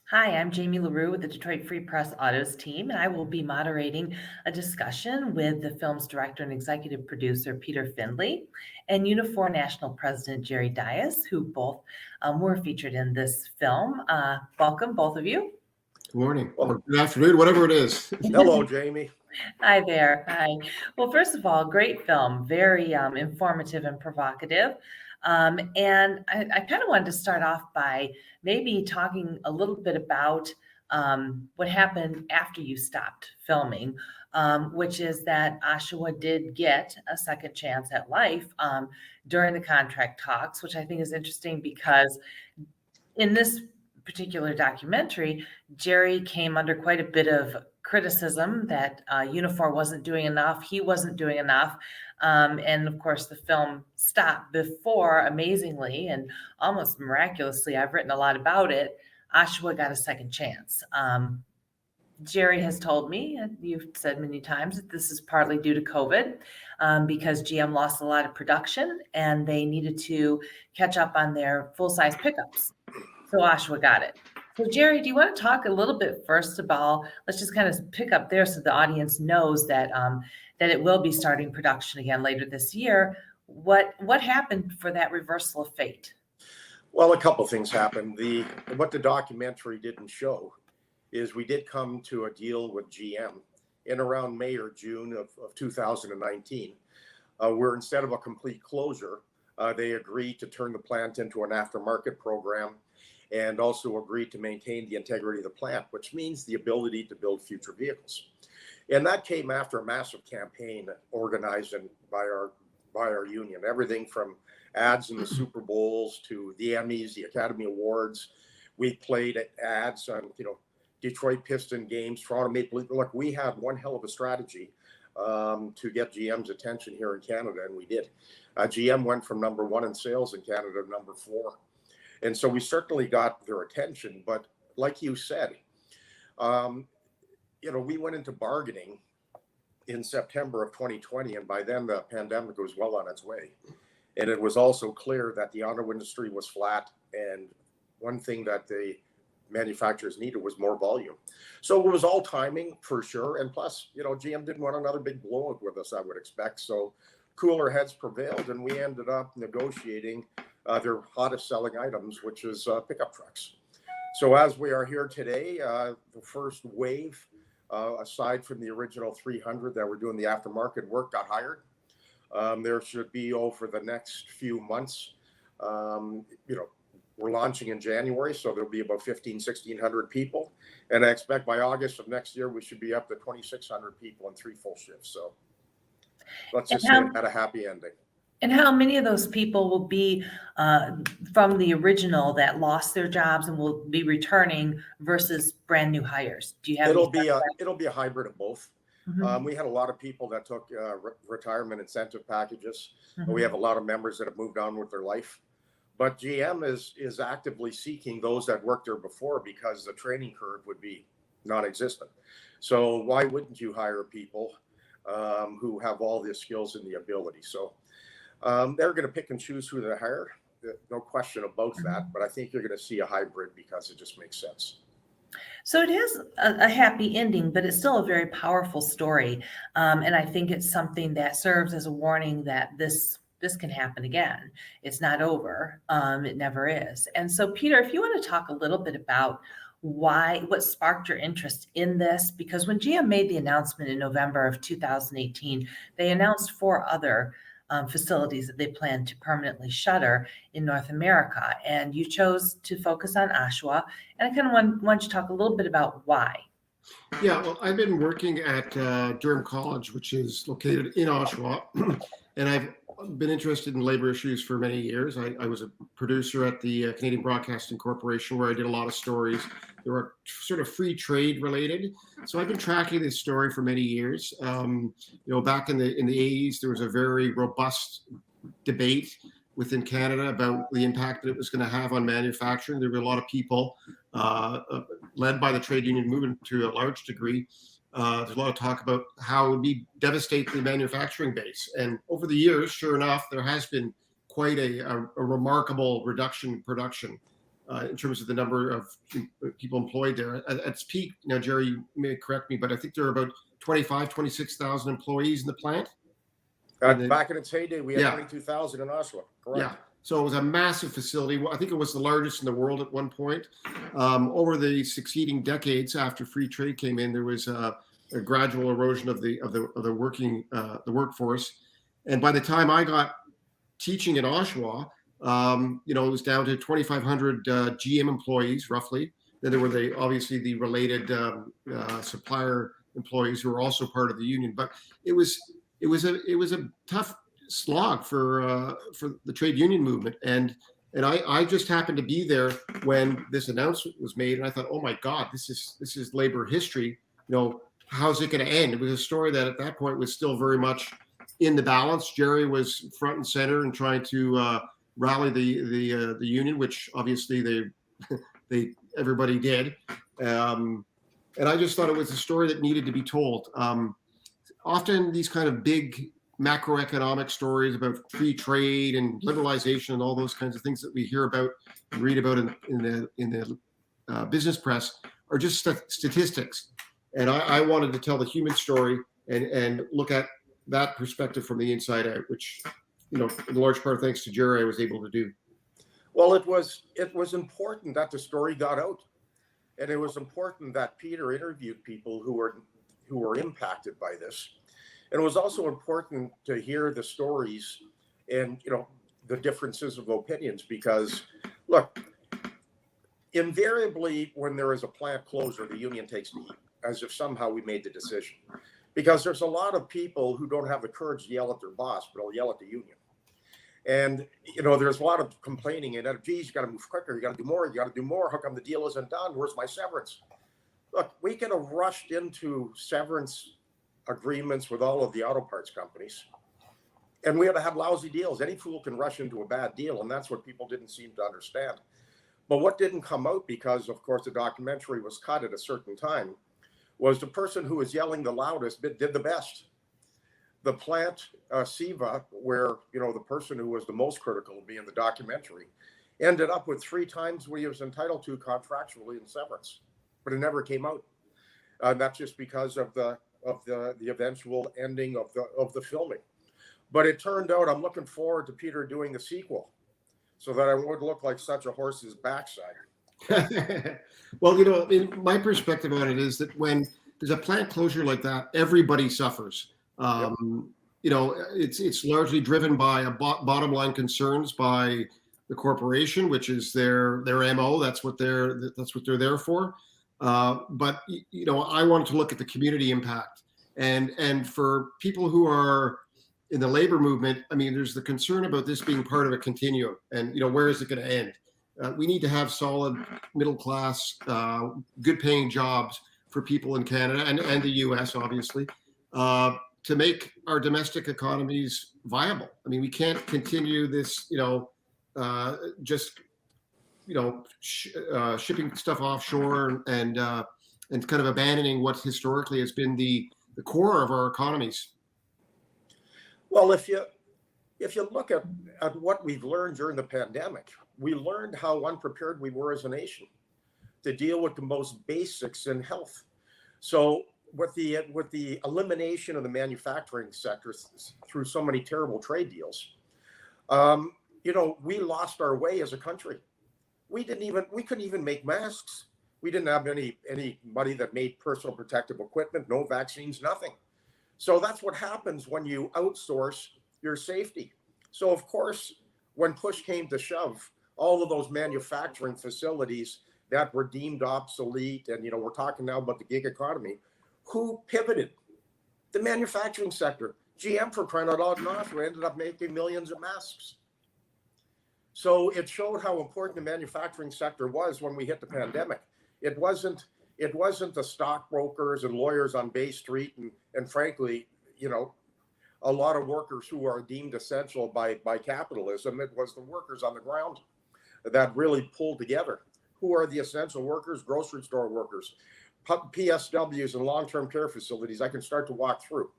Hi, I'm Jamie LaRue with the Detroit Free Press Autos team, and I will be moderating a discussion with the film's director and executive producer, Peter Findlay, and Unifor National President, Jerry Dias, who both were featured in this film. Welcome, both of you. Good morning, or good afternoon, whatever it is. Hello, Jamie. Hi there. Hi. Well, first of all, great film, very informative and provocative. And I kind of wanted to start off by maybe talking a little bit about what happened after you stopped filming, which is that Oshawa did get a second chance at life during the contract talks, which I think is interesting because in this particular documentary, Jerry came under quite a bit of criticism that Unifor wasn't doing enough. He wasn't doing enough. And of course, the film stopped before, amazingly and almost miraculously, I've written a lot about it, Oshawa got a second chance. Jerry has told me, and you've said many times, that this is partly due to COVID because GM lost a lot of production and they needed to catch up on their full-size pickups. So Oshawa got it. So Jerry, do you want to talk a little bit first about, let's just kind of pick up there so the audience knows that that it will be starting production again later this year. What happened for that reversal of fate? Well, a couple things happened. What the documentary didn't show is we did come to a deal with GM in around May or June of 2019, where instead of a complete closure, they agreed to turn the plant into an aftermarket program and also agreed to maintain the integrity of the plant, which means the ability to build future vehicles. And that came after a massive campaign organized by our union, everything from ads in the Super Bowls to the Emmys, the Academy Awards. We played ads on, Detroit Piston games, Toronto Maple Leaf. Look, we had one hell of a strategy to get GM's attention here in Canada, and we did. GM went from number one in sales in Canada to number 4. And so we certainly got their attention. But like you said, we went into bargaining in September of 2020, and by then the pandemic was well on its way. And it was also clear that the auto industry was flat, and one thing that the manufacturers needed was more volume. So it was all timing for sure. And plus, GM didn't want another big blowout with us, I would expect. So cooler heads prevailed, and we ended up negotiating their hottest selling items, which is pickup trucks. So as we are here today, the first wave, aside from the original 300 that were doing the aftermarket work, got hired. There should be over the next few months, we're launching in January, so there'll be about 1,600 people. And I expect by August of next year, we should be up to 2,600 people in 3 full shifts. So let's just say it had a happy ending. And how many of those people will be from the original that lost their jobs and will be returning versus brand new hires? Do you have? It'll be a hybrid of both. Mm-hmm. We had a lot of people that took retirement incentive packages. Mm-hmm. We have a lot of members that have moved on with their life. But GM is actively seeking those that worked there before because the training curve would be non-existent. So why wouldn't you hire people who have all the skills and the ability? So they're going to pick and choose who they hire. No question about that. But I think you're going to see a hybrid because it just makes sense. So it is a happy ending, but it's still a very powerful story. And I think it's something that serves as a warning that this can happen again. It's not over. It never is. And so, Peter, if you want to talk a little bit about what sparked your interest in this, because when GM made the announcement in November of 2018, they announced 4 other facilities that they plan to permanently shutter in North America. And you chose to focus on Oshawa. And I kind of want you to talk a little bit about why. Yeah, well, I've been working at Durham College, which is located in Oshawa, and I've been interested in labor issues for many years. I was a producer at the Canadian Broadcasting Corporation, where I did a lot of stories. They were sort of free trade related. So I've been tracking this story for many years. Back in the 80s, there was a very robust debate within Canada about the impact that it was going to have on manufacturing. There were a lot of people led by the trade union movement to a large degree. There's a lot of talk about how it would devastate the manufacturing base. And over the years, sure enough, there has been quite a remarkable reduction in production. in terms of the number of people employed there. At its peak, now, Jerry, you may correct me, but I think there are about 26,000 employees in the plant. Back in its heyday, we had Yeah. 22,000 in Oshawa. Correct. Yeah. So it was a massive facility. I think it was the largest in the world at one point. Over the succeeding decades after free trade came in, there was a gradual erosion of the workforce. And by the time I got teaching in Oshawa, it was down to 2,500 GM employees roughly. Then there were obviously the related supplier employees who were also part of the union. But it was a tough slog for the trade union movement, and I just happened to be there when this announcement was made, and I thought, oh my God, this is labor history. How's it going to end? It was a story that at that point was still very much in the balance. Jerry was front and center and trying to rally the union, which obviously everybody did, and I just thought it was a story that needed to be told. Often these kind of big macroeconomic stories about free trade and liberalization and all those kinds of things that we hear about and read about in the business press are just statistics. And I wanted to tell the human story and look at that perspective from the inside out, which, in large part thanks to Jerry, I was able to do. Well, it was important that the story got out, and it was important that Peter interviewed people who were impacted by this. And it was also important to hear the stories and, the differences of opinions, because look, invariably when there is a plant closure, the union takes the heat, as if somehow we made the decision, because there's a lot of people who don't have the courage to yell at their boss, but they'll yell at the union. And, there's a lot of complaining and, geez, you got to move quicker. You got to do more. You got to do more. How come the deal isn't done? Where's my severance? Look, we could have rushed into severance agreements with all of the auto parts companies, and we had to have lousy deals. Any fool can rush into a bad deal, and that's what people didn't seem to understand. But what didn't come out, because of course the documentary was cut at a certain time, was the person who was yelling the loudest did the best. The plant, Siva, where the person who was the most critical of me in the documentary, ended up with 3 times what he was entitled to contractually in severance, but it never came out. That's just because of the eventual ending of the filming. But it turned out, I'm looking forward to Peter doing the sequel, so that I won't look like such a horse's backside. Well, my perspective on it is that when there's a plant closure like that, everybody suffers. Yep. It's largely driven by bottom line concerns by the corporation, which is their MO. That's what they're there for. But I wanted to look at the community impact, and for people who are in the labor movement, I mean, there's the concern about this being part of a continuum, and where is it going to end? We need to have solid middle class, good paying jobs for people in Canada and the US, obviously, to make our domestic economies viable. I mean, we can't continue this, shipping stuff offshore and kind of abandoning what historically has been the core of our economies. Well, if you look at what we've learned during the pandemic, we learned how unprepared we were as a nation to deal with the most basics in health. So with the elimination of the manufacturing sector through so many terrible trade deals, we lost our way as a country. We couldn't even make masks. We didn't have anybody that made personal protective equipment, no vaccines, nothing. So that's what happens when you outsource your safety. So of course, when push came to shove, all of those manufacturing facilities that were deemed obsolete, and we're talking now about the gig economy, who pivoted? The manufacturing sector. GM, for crying out loud, and Oshawa ended up making millions of masks. So it showed how important the manufacturing sector was when we hit the pandemic. It wasn't the stockbrokers and lawyers on Bay Street and frankly, a lot of workers who are deemed essential by capitalism. It was the workers on the ground that really pulled together. Who are the essential workers? Grocery store workers, PSWs and long-term care facilities. I can start to walk through.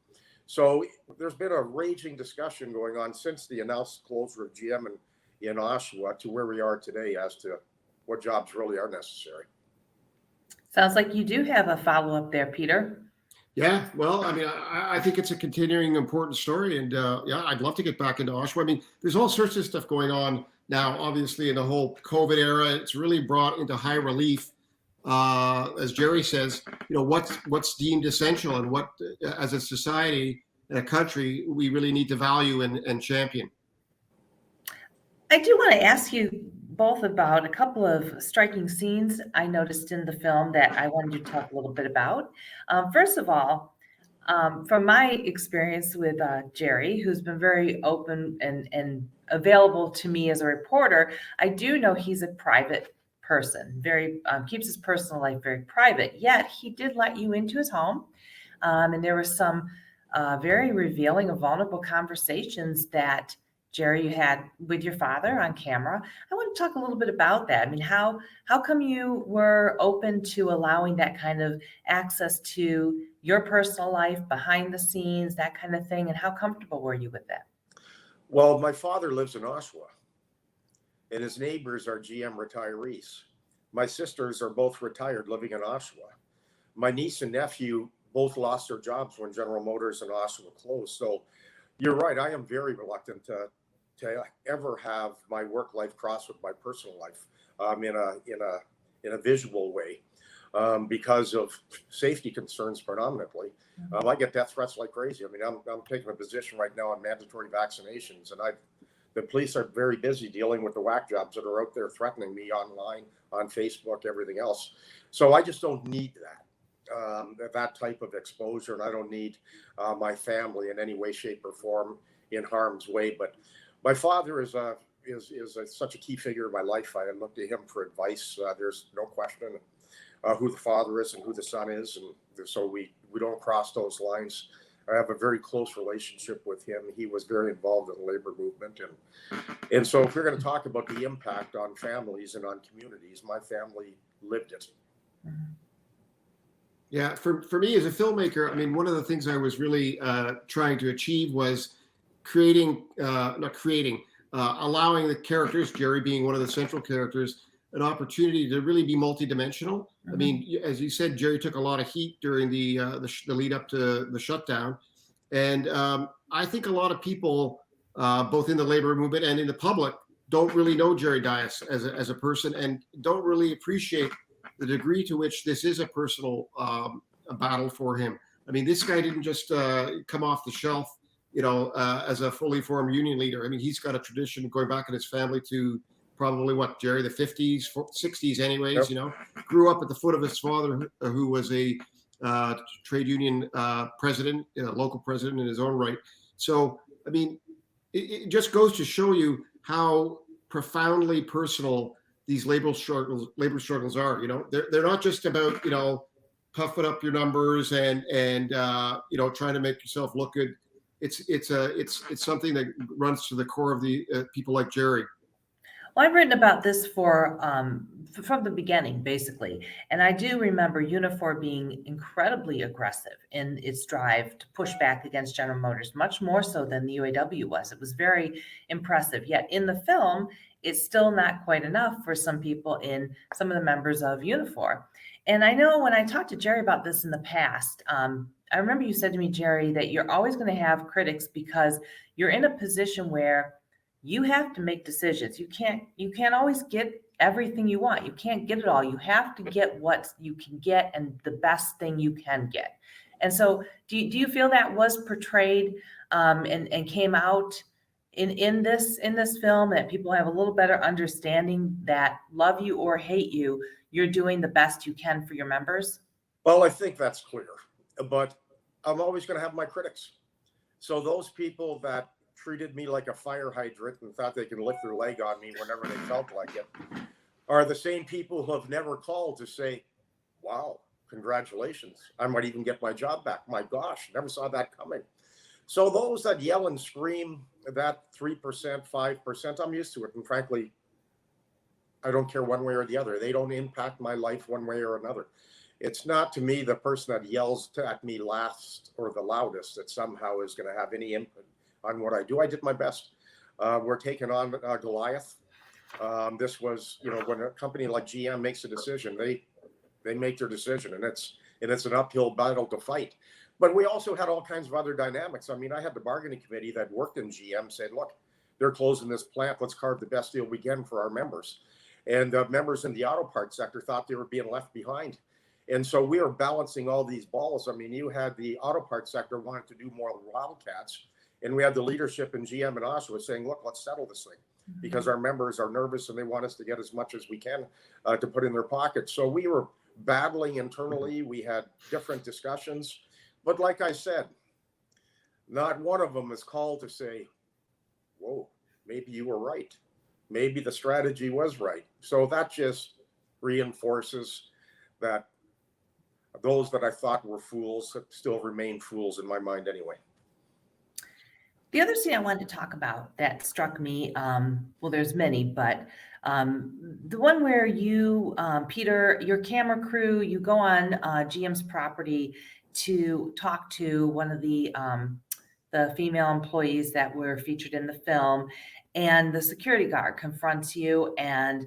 So there's been a raging discussion going on since the announced closure of GM in Oshawa to where we are today as to what jobs really are necessary. Sounds like you do have a follow-up there, Peter. Yeah, well, I mean, I think it's a continuing important story, and yeah, I'd love to get back into Oshawa. I mean, there's all sorts of stuff going on now. Obviously, in the whole COVID era, it's really brought into high relief, as Jerry says, what's deemed essential and what, as a society and a country, we really need to value and champion. I do want to ask you both about a couple of striking scenes I noticed in the film that I wanted to talk a little bit about. First of all, from my experience with Jerry, who's been very open and available to me as a reporter, I do know he's a private person, very keeps his personal life very private. Yet he did let you into his home, and there were some very revealing and vulnerable conversations that Jerry, you had with your father on camera. I want to talk a little bit about that. I mean, how come you were open to allowing that kind of access to your personal life, behind the scenes, that kind of thing, and how comfortable were you with that? Well, my father lives in Oshawa, and his neighbors are GM retirees. My sisters are both retired, living in Oshawa. My niece and nephew both lost their jobs when General Motors in Oshawa closed. So you're right. I am very reluctant to ever have my work life cross with my personal life in a visual way, because of safety concerns predominantly. I get death threats like crazy. I mean, I'm taking a position right now on mandatory vaccinations, and the police are very busy dealing with the whack jobs that are out there threatening me online, on Facebook, everything else. So I just don't need that type of exposure, and I don't need my family in any way, shape, or form in harm's way. But my father is such a key figure in my life. I look to him for advice. There's no question who the father is and who the son is, and so we don't cross those lines. I have a very close relationship with him. He was very involved in the labor movement, and so if we're going to talk about the impact on families and on communities, my family lived it. Yeah, for me as a filmmaker, I mean, one of the things I was really trying to achieve was allowing the characters, Jerry being one of the central characters, an opportunity to really be multidimensional. I mean, as you said, Jerry took a lot of heat during the lead up to the shutdown, and I think a lot of people, both in the labor movement and in the public, don't really know Jerry Dias as a person, and don't really appreciate the degree to which this is a personal a battle for him. I mean, this guy didn't just come off the shelf, as a fully formed union leader. I mean, he's got a tradition going back in his family to probably Jerry, the 50s, 60s anyways, Yep. Grew up at the foot of his father, who was a trade union president, local president in his own right. So, I mean, it just goes to show you how profoundly personal these labor struggles are. They're not just about, puffing up your numbers and trying to make yourself look good. It's something that runs to the core of the people like Jerry. Well, I've written about this from the beginning, basically. And I do remember Unifor being incredibly aggressive in its drive to push back against General Motors, much more so than the UAW was. It was very impressive. Yet in the film, it's still not quite enough for some people in some of the members of Unifor. And I know when I talked to Jerry about this in the past, I remember you said to me, Jerry, that you're always going to have critics because you're in a position where you have to make decisions. You can't always get everything you want. You can't get it all. You have to get what you can get and the best thing you can get. And so do you feel that was portrayed and came out in this film, that people have a little better understanding that love you or hate you, you're doing the best you can for your members? Well, I think that's clear, but I'm always going to have my critics. So those people that treated me like a fire hydrant and thought they could lift their leg on me whenever they felt like it are the same people who have never called to say, wow, congratulations, I might even get my job back. My gosh, never saw that coming. So those that yell and scream, that 3%, 5%, I'm used to it. And frankly, I don't care one way or the other. They don't impact my life one way or another. It's not, to me, the person that yells at me last or the loudest that somehow is going to have any input on what I do. I did my best. We're taking on Goliath. This was, when a company like GM makes a decision, they make their decision, and it's an uphill battle to fight. But we also had all kinds of other dynamics. I mean, I had the bargaining committee that worked in GM said, look, they're closing this plant. Let's carve the best deal we can for our members. And members in the auto parts sector thought they were being left behind. And so we were balancing all these balls. I mean, you had the auto parts sector wanting to do more wildcats, and we had the leadership in GM and Oshawa saying, look, let's settle this thing, because our members are nervous and they want us to get as much as we can to put in their pockets. So we were battling internally. We had different discussions. But like I said, not one of them is called to say, whoa, maybe you were right. Maybe the strategy was right. So that just reinforces that those that I thought were fools still remain fools in my mind anyway. The other scene I wanted to talk about that struck me, well, there's many, but the one where you, Peter, your camera crew, you go on GM's property to talk to one of the female employees that were featured in the film, and the security guard confronts you, and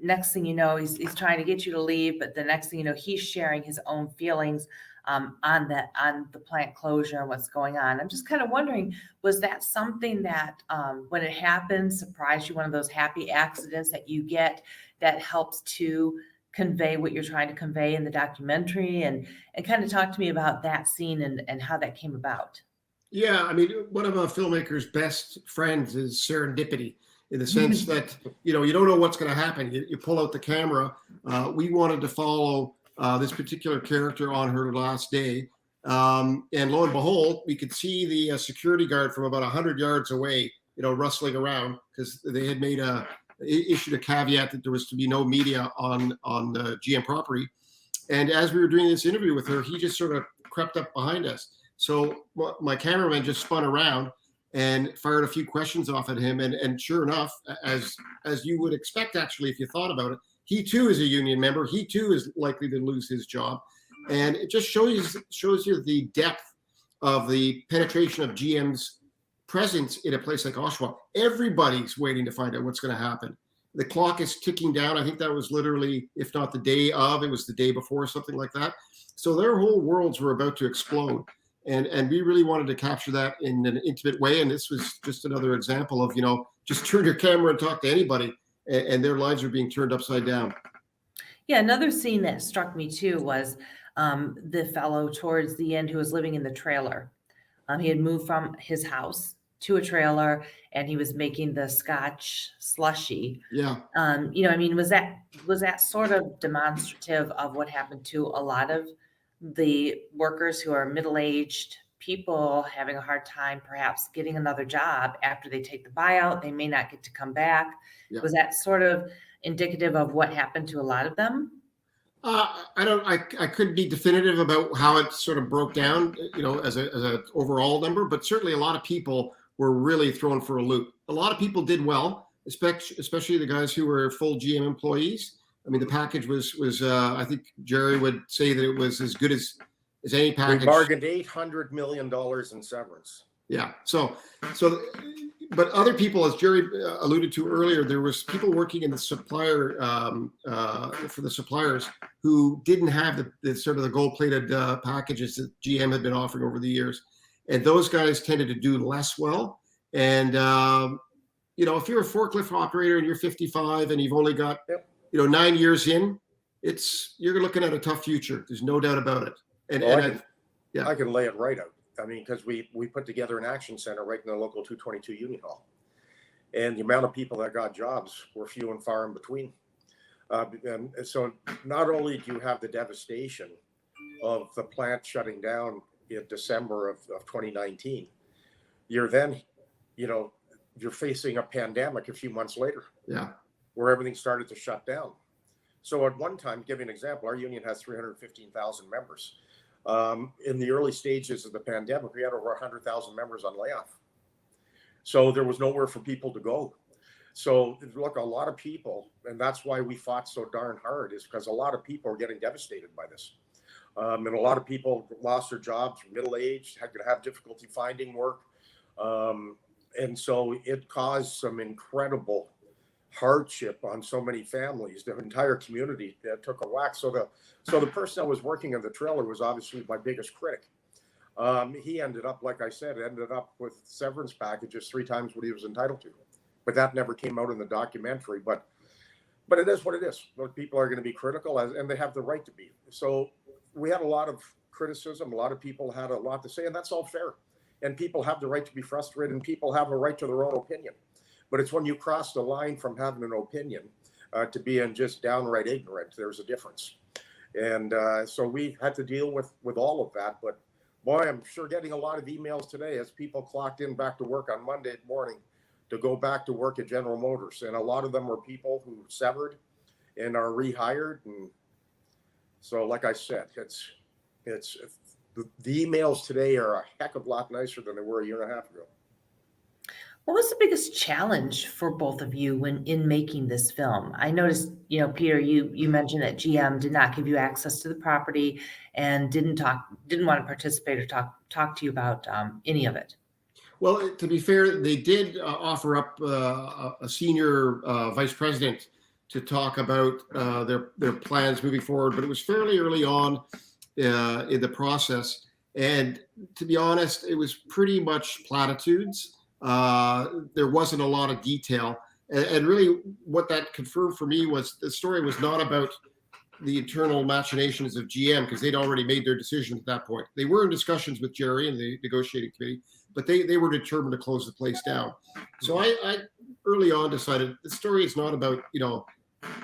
next thing you know, he's trying to get you to leave, but the next thing you know, he's sharing his own feelings on the plant closure and what's going on. I'm just kind of wondering, was that something that when it happened surprised you, one of those happy accidents that you get that helps to convey what you're trying to convey in the documentary, and kind of talk to me about that scene and how that came about? Yeah, I mean, one of a filmmaker's best friends is serendipity, in the sense that, you don't know what's going to happen. You pull out the camera. We wanted to follow this particular character on her last day. And lo and behold, we could see the security guard from about 100 yards away, rustling around, because they had issued a caveat that there was to be no media on the GM property. And as we were doing this interview with her, he just sort of crept up behind us. So my cameraman just spun around and fired a few questions off at him. And sure enough, as you would expect, actually, if you thought about it, he too is a union member. He too is likely to lose his job. And it just shows you the depth of the penetration of GM's presence in a place like Oshawa. Everybody's waiting to find out what's going to happen. The clock is ticking down. I think that was literally, if not the day of, it was the day before, something like that. So their whole worlds were about to explode. And we really wanted to capture that in an intimate way. And this was just another example of, just turn your camera and talk to anybody, and their lives are being turned upside down. Yeah, another scene that struck me too was the fellow towards the end who was living in the trailer. He had moved from his house to a trailer, and he was making the Scotch slushy. Yeah. I mean, was that sort of demonstrative of what happened to a lot of the workers who are middle-aged people having a hard time perhaps getting another job after they take the buyout? They may not get to come back. Yeah. Was that sort of indicative of what happened to a lot of them? I couldn't be definitive about how it sort of broke down, as a overall number, but certainly a lot of people were really thrown for a loop. A lot of people did well, especially the guys who were full GM employees. I mean, the package was I think Jerry would say that it was as good as any package. We bargained $800 million in severance. Yeah. So, but other people, as Jerry alluded to earlier, there was people working in the supplier for the suppliers who didn't have the sort of the gold-plated packages that GM had been offering over the years, and those guys tended to do less well. And if you're a forklift operator and you're 55 and you've only got 9 years in, you're looking at a tough future. There's no doubt about it. I can lay it right out. I mean, because we put together an action center right in the local 222 Union Hall, and the amount of people that got jobs were few and far in between. And so not only do you have the devastation of the plant shutting down in December of 2019, you're then, you're facing a pandemic a few months later. Yeah. Where everything started to shut down. So at one time, give you an example, our union has 315,000 members. In the early stages of the pandemic, we had over 100,000 members on layoff. So there was nowhere for people to go. So look, a lot of people, and that's why we fought so darn hard, is because a lot of people are getting devastated by this. And a lot of people lost their jobs, middle-aged, had to have difficulty finding work. And so it caused some incredible hardship on so many families. The entire community took a whack. So the person that was working in the trailer was obviously my biggest critic. He ended up, like I said, ended up with severance packages 3 times what he was entitled to. But that never came out in the documentary. But it is what it is. People are going to be critical, and they have the right to be. So we had a lot of criticism. A lot of people had a lot to say, and that's all fair. And people have the right to be frustrated, and people have a right to their own opinion. But it's when you cross the line from having an opinion to being just downright ignorant, there's a difference. And so we had to deal with all of that. But boy, I'm sure getting a lot of emails today as people clocked in back to work on Monday morning to go back to work at General Motors. And a lot of them were people who severed and are rehired. And so, like I said, it's the emails today are a heck of a lot nicer than they were a year and a half ago. What was the biggest challenge for both of you when in making this film? I noticed, Peter, you mentioned that GM did not give you access to the property and didn't want to participate or talk to you about any of it. Well, to be fair, they did offer up a senior vice president to talk about their plans moving forward, but it was fairly early on in the process. And to be honest, it was pretty much platitudes. There wasn't a lot of detail. And really what that confirmed for me was the story was not about the internal machinations of GM, because they'd already made their decision at that point. They were in discussions with Jerry and the negotiating committee, but they were determined to close the place down. So I early on decided the story is not about,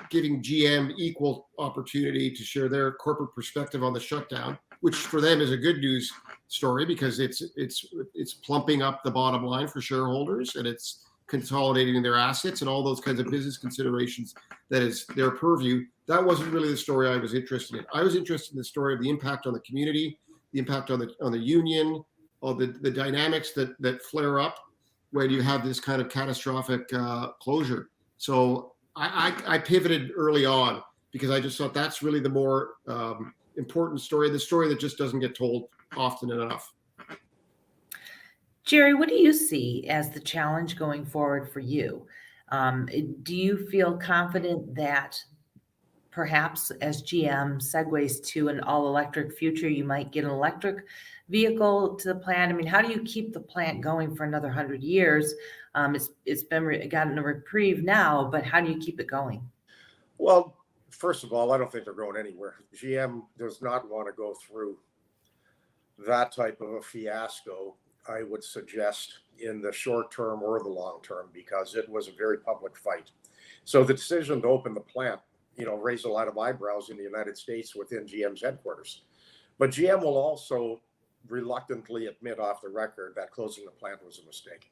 giving GM equal opportunity to share their corporate perspective on the shutdown, which for them is a good news story because it's plumping up the bottom line for shareholders and it's consolidating their assets and all those kinds of business considerations that is their purview. That wasn't really the story I was interested in. I was interested in the story of the impact on the community, the impact on the union, all the dynamics that flare up when you have this kind of catastrophic closure. So I pivoted early on because I just thought that's really the more important story, the story that just doesn't get told often enough. Jerry, what do you see as the challenge going forward for you? Do you feel confident that perhaps as GM segues to an all-electric future, you might get an electric vehicle to the plant? I mean, how do you keep the plant going for another 100 years? It's been gotten a reprieve now, but how do you keep it going? Well, first of all, I don't think they're going anywhere. GM does not want to go through that type of a fiasco, I would suggest, in the short term or the long term, because it was a very public fight. So the decision to open the plant, raised a lot of eyebrows in the United States within GM's headquarters. But GM will also reluctantly admit off the record that closing the plant was a mistake.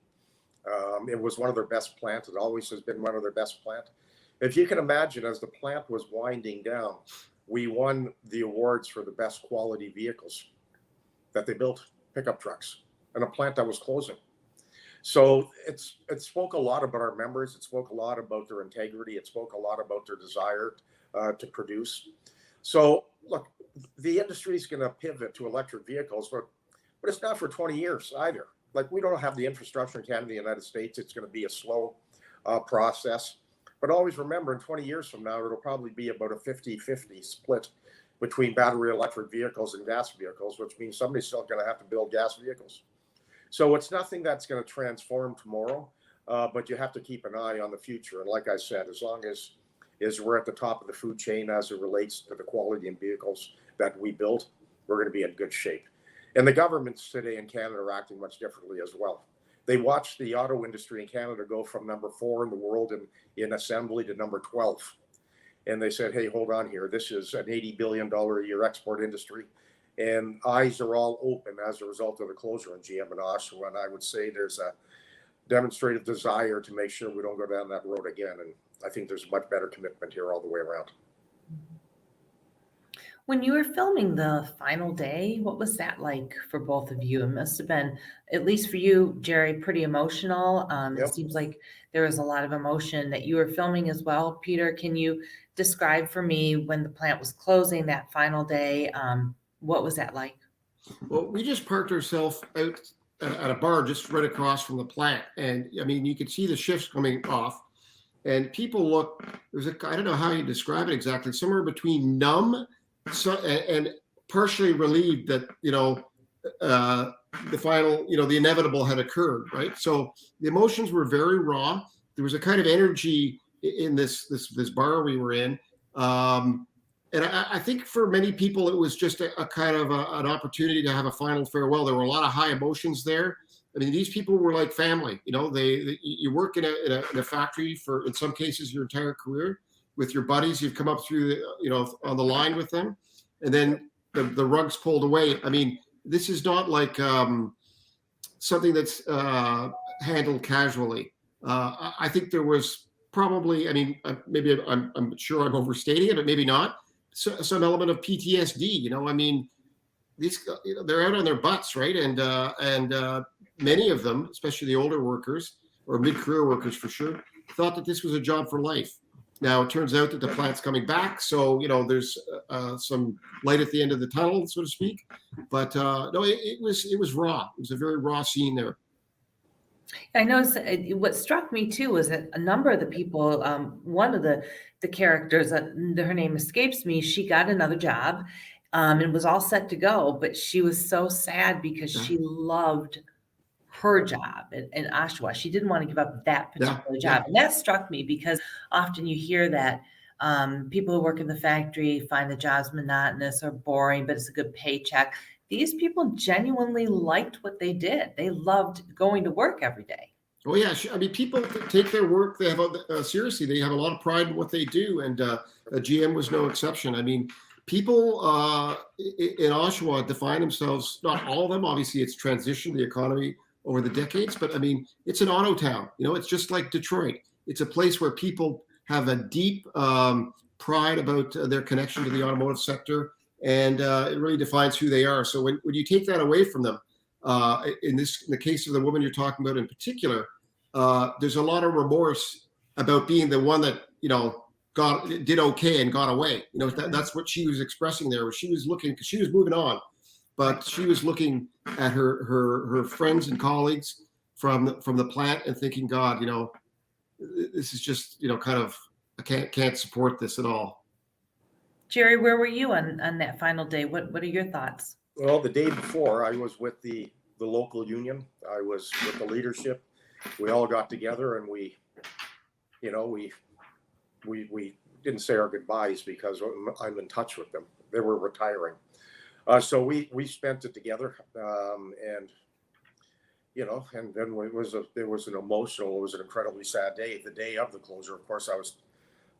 It was one of their best plants. It always has been one of their best plants. If you can imagine, as the plant was winding down, we won the awards for the best quality vehicles that they built, pickup trucks, and a plant that was closing. So it spoke a lot about our members. It spoke a lot about their integrity. It spoke a lot about their desire to produce. So look, the industry is going to pivot to electric vehicles, but it's not for 20 years either. Like, we don't have the infrastructure in Canada, the United States. It's going to be a slow process. But always remember, in 20 years from now, it'll probably be about a 50-50 split between battery electric vehicles and gas vehicles, which means somebody's still going to have to build gas vehicles. So it's nothing that's going to transform tomorrow, but you have to keep an eye on the future. And like I said, as long as we're at the top of the food chain as it relates to the quality in vehicles that we build, we're going to be in good shape. And the governments today in Canada are acting much differently as well. They watched the auto industry in Canada go from number 4 in the world in assembly to number 12. And they said, hey, hold on here. This is an $80 billion a year export industry. And eyes are all open as a result of the closure in GM and Oshawa. And I would say there's a demonstrated desire to make sure we don't go down that road again. And I think there's a much better commitment here all the way around. When you were filming the final day, what was that like for both of you? It must have been, at least for you, Jerry, pretty emotional. Yep. It seems like there was a lot of emotion that you were filming as well. Peter, can you describe for me when the plant was closing that final day? What was that like? Well, we just parked ourselves out at a bar just right across from the plant. And I mean, you could see the shifts coming off. and people look. I don't know how you describe it exactly. Somewhere between numb, and partially relieved that the final, the inevitable had occurred, right? So the emotions were very raw. There was a kind of energy in this bar we were in. And I think for many people, it was just a kind of an opportunity to have a final farewell. There were a lot of high emotions there. I mean, these people were like family. You work in a factory for, in some cases, your entire career with your buddies. You've come up through, on the line with them, and then the rug's pulled away. I mean, this is not like something that's handled casually. I think there was probably, I mean, maybe I'm sure I'm overstating it, but maybe not. So, some element of PTSD. I mean, these they're out on their butts, right? And many of them, especially the older workers or mid-career workers for sure, thought that this was a job for life. Now it turns out that the plant's coming back, so there's some light at the end of the tunnel, so to speak. But no, it was raw. It was a very raw scene there. I noticed what struck me too was that a number of the people, one of the characters, her name escapes me, she got another job and was all set to go, but she was so sad because she loved her job in Oshawa. She didn't want to give up that particular job. And that struck me because often you hear that people who work in the factory find the jobs monotonous or boring, but it's a good paycheck. These people genuinely liked what they did. They loved going to work every day. Oh yeah, I mean, people take their work. They have seriously. They have a lot of pride in what they do, and GM was no exception. I mean, people in Oshawa define themselves. Not all of them, obviously. It's transitioned the economy over the decades, but I mean, it's an auto town. It's just like Detroit. It's a place where people have a deep pride about their connection to the automotive sector. And it really defines who they are. So when you take that away from them, in the case of the woman you're talking about in particular, there's a lot of remorse about being the one that did okay and got away. That's what she was expressing there. She was looking, because she was moving on, but she was looking at her friends and colleagues from the plant and thinking, God, this is just kind of, I can't support this at all. Jerry, where were you on that final day? What are your thoughts? Well, the day before, I was with the local union. I was with the leadership. We all got together and we didn't say our goodbyes because I'm in touch with them. They were retiring. So we spent it together. And then it was an incredibly sad day. The day of the closure, of course,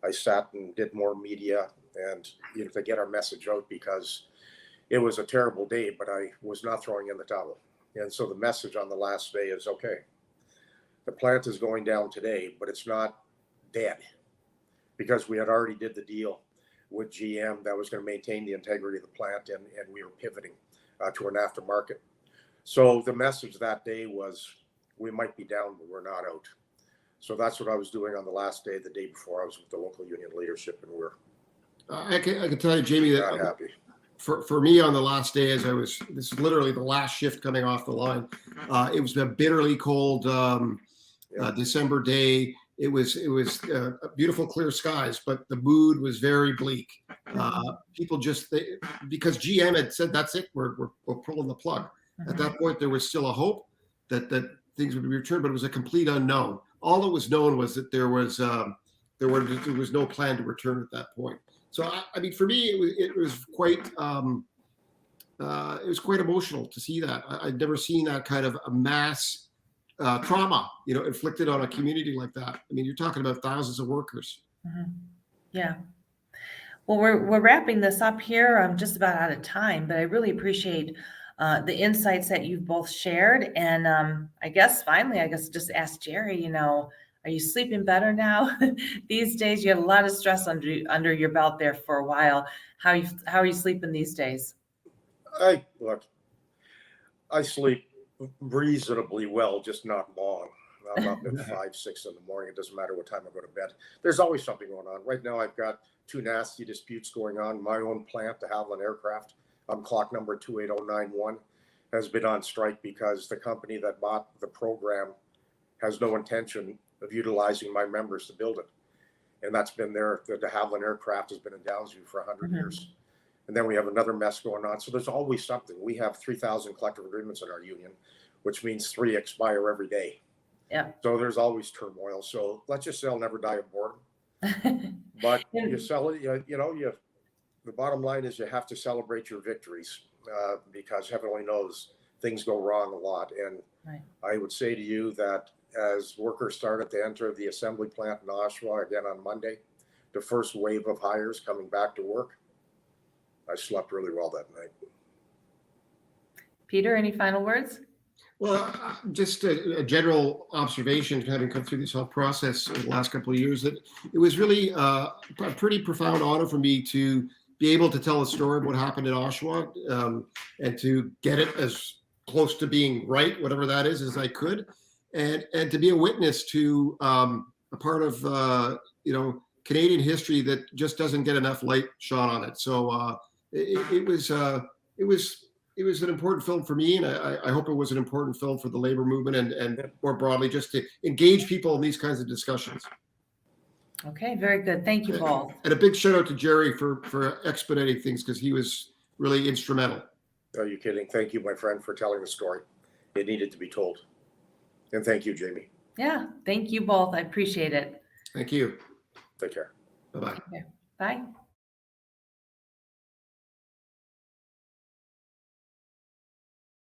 I sat and did more media and to get our message out, because it was a terrible day, but I was not throwing in the towel. And so the message on the last day is, okay, the plant is going down today, but it's not dead, because we had already did the deal with GM that was going to maintain the integrity of the plant, and we were pivoting to an aftermarket. So the message that day was, we might be down, but we're not out. So that's what I was doing on the last day. The day before, I was with the local union leadership, and we're I can tell you, Jamie, that not happy. For me on the last day, this is literally the last shift coming off the line. It was a bitterly cold December day. It was beautiful clear skies, but the mood was very bleak. People because GM had said, that's it, we're pulling the plug. At that point, there was still a hope that things would be returned, but it was a complete unknown. All that was known was that there was no plan to return at that point. So I mean, for me, it was quite emotional to see that. I'd never seen that kind of a mass trauma, inflicted on a community like that. I mean, you're talking about thousands of workers. Mm-hmm. Yeah. Well, we're wrapping this up here. I'm just about out of time, but I really appreciate the insights that you've both shared. And I guess just ask Jerry, are you sleeping better now? These days, you had a lot of stress under your belt there for a while. How are you sleeping these days? I sleep reasonably well, just not long. I'm up at 5, 6 in the morning. It doesn't matter what time I go to bed. There's always something going on. Right now, I've got 2 nasty disputes going on. My own plant, the Haviland Aircraft, clock number 28091, has been on strike because the company that bought the program has no intention of utilizing my members to build it. And that's been there. The de Havilland aircraft has been in Downsview for 100 years. And then we have another mess going on. So there's always something. We have 3,000 collective agreements in our union, which means 3 expire every day. Yeah. So there's always turmoil. So let's just say I'll never die of boredom. But you sell it, the bottom line is you have to celebrate your victories because heaven only knows things go wrong a lot. And Right. I would say to you that as workers started to enter the assembly plant in Oshawa again on Monday, the first wave of hires coming back to work, I slept really well that night. Peter, any final words? Well, just a general observation, having come through this whole process over the last couple of years, that it was really a pretty profound honor for me to be able to tell a story of what happened in Oshawa, and to get it as close to being right, whatever that is, as I could, and to be a witness to a part of Canadian history that just doesn't get enough light shone on it. So it was an important film for me, and I hope it was an important film for the labor movement and more broadly, just to engage people in these kinds of discussions. Okay, very good. Thank you both. And a big shout out to Jerry for expediting things, because he was really instrumental. Are you kidding? Thank you, my friend, for telling the story. It needed to be told. And thank you, Jamie. Yeah, thank you both. I appreciate it. Thank you. Take care. Bye-bye. Bye.